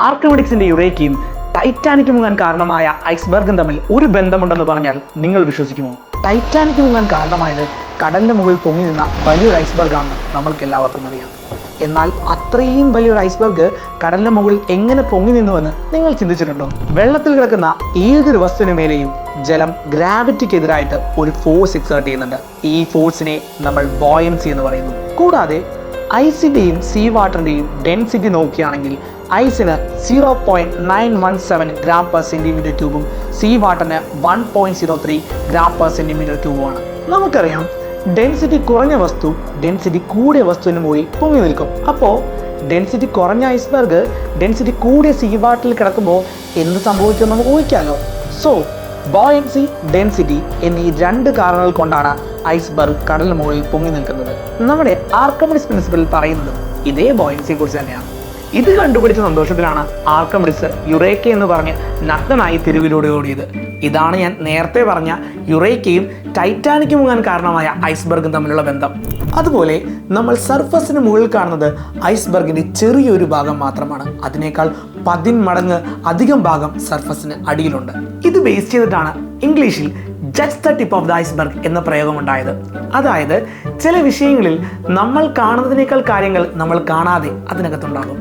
ആർക്കമിഡിക്സിന്റെ യുറേക്കയും Titanic മുങ്ങാൻ കാരണമായ ഐസ്ബർഗും തമ്മിൽ ഒരു ബന്ധമുണ്ടെന്ന് പറഞ്ഞാൽ നിങ്ങൾ വിശ്വസിക്കുമോ? ടൈറ്റാനിക് മുങ്ങാൻ കാരണമായത് കടലിന്റെ മുകളിൽ പൊങ്ങി നിന്ന വലിയൊരു ഐസ്ബർഗാണെന്ന് നമ്മൾക്ക് എല്ലാവർക്കും അറിയാം. എന്നാൽ അത്രയും വലിയൊരു ഐസ്ബർഗ് കടലിന്റെ മുകളിൽ എങ്ങനെ പൊങ്ങി നിന്നുവെന്ന് നിങ്ങൾ ചിന്തിച്ചിട്ടുണ്ടോ? വെള്ളത്തിൽ കിടക്കുന്ന ഏതൊരു വസ്തുവിന് മേലെയും ജലം ഗ്രാവിറ്റിക്കെതിരായിട്ട് ഒരു ഫോഴ്സ് എക്സേർട്ട് ചെയ്യുന്നുണ്ട്. ഈ ഫോഴ്സിനെ നമ്മൾ ബോയൻസി എന്ന് പറയുന്നു. കൂടാതെ ഐസിന്റെയും സീ വാട്ടറിന്റെയും ഡെൻസിറ്റി നോക്കുകയാണെങ്കിൽ ഐസിന് 0.917 ഗ്രാം പെർ സെന്റിമീറ്റർ ക്യൂബും സീ വാട്ടറിന് 1.03 ഗ്രാം പെർ സെന്റിമീറ്റർ ക്യൂബുമാണ്. നമുക്കറിയാം, ഡെൻസിറ്റി കുറഞ്ഞ വസ്തു ഡെൻസിറ്റി കൂടിയ വസ്തുവിന് പോയി പൊങ്ങി നിൽക്കും. അപ്പോൾ ഡെൻസിറ്റി കുറഞ്ഞ ഐസ്ബർഗ് ഡെൻസിറ്റി കൂടിയ സീ വാട്ടറിൽ കിടക്കുമ്പോൾ എന്ത് സംഭവിക്കുമെന്ന് നമുക്ക് ഊഹിക്കാമല്ലോ. സോ ബോയൻസി, ഡെൻസിറ്റി എന്നീ രണ്ട് കാരണങ്ങൾ കൊണ്ടാണ് ഐസ്ബർഗ് കടലിന് മുകളിൽ പൊങ്ങി നിൽക്കുന്നത്. നമ്മുടെ ആർക്കമിഡിക്സ് പ്രിൻസിപ്പിൾ പറയുന്നതും ഇതേ ബോയൻസിയെ കുറിച്ച് തന്നെയാണ്. ഇത് കണ്ടുപിടിച്ച സന്തോഷത്തിലാണ് ആർക്കമിഡിക്സ് യുറേക്ക എന്ന് പറഞ്ഞ് നഗ്നനായി തെരുവിലൂടെ ഓടിയത്. ഇതാണ് ഞാൻ നേരത്തെ പറഞ്ഞ യുറേക്കയും ടൈറ്റാനിക് മുങ്ങാൻ കാരണമായ ഐസ്ബർഗും തമ്മിലുള്ള ബന്ധം. അതുപോലെ നമ്മൾ സർഫസിന് മുകളിൽ കാണുന്നത് ഐസ്ബർഗിന്റെ ചെറിയൊരു ഭാഗം മാത്രമാണ്. അതിനേക്കാൾ 10 മടങ്ങ് അധികം ഭാഗം സർഫസിന് അടിയിലുണ്ട്. ഇത് ബേസ് ചെയ്തിട്ടാണ് ഇംഗ്ലീഷിൽ just the tip of the iceberg എന്ന പ്രയോഗം ഉണ്ടായത്. അതായത് ചില വിഷയങ്ങളിൽ നമ്മൾ കാണുന്നതിനേക്കാൾ കാര്യങ്ങൾ നമ്മൾ കാണാതെ അതിനകത്തുണ്ടാകും.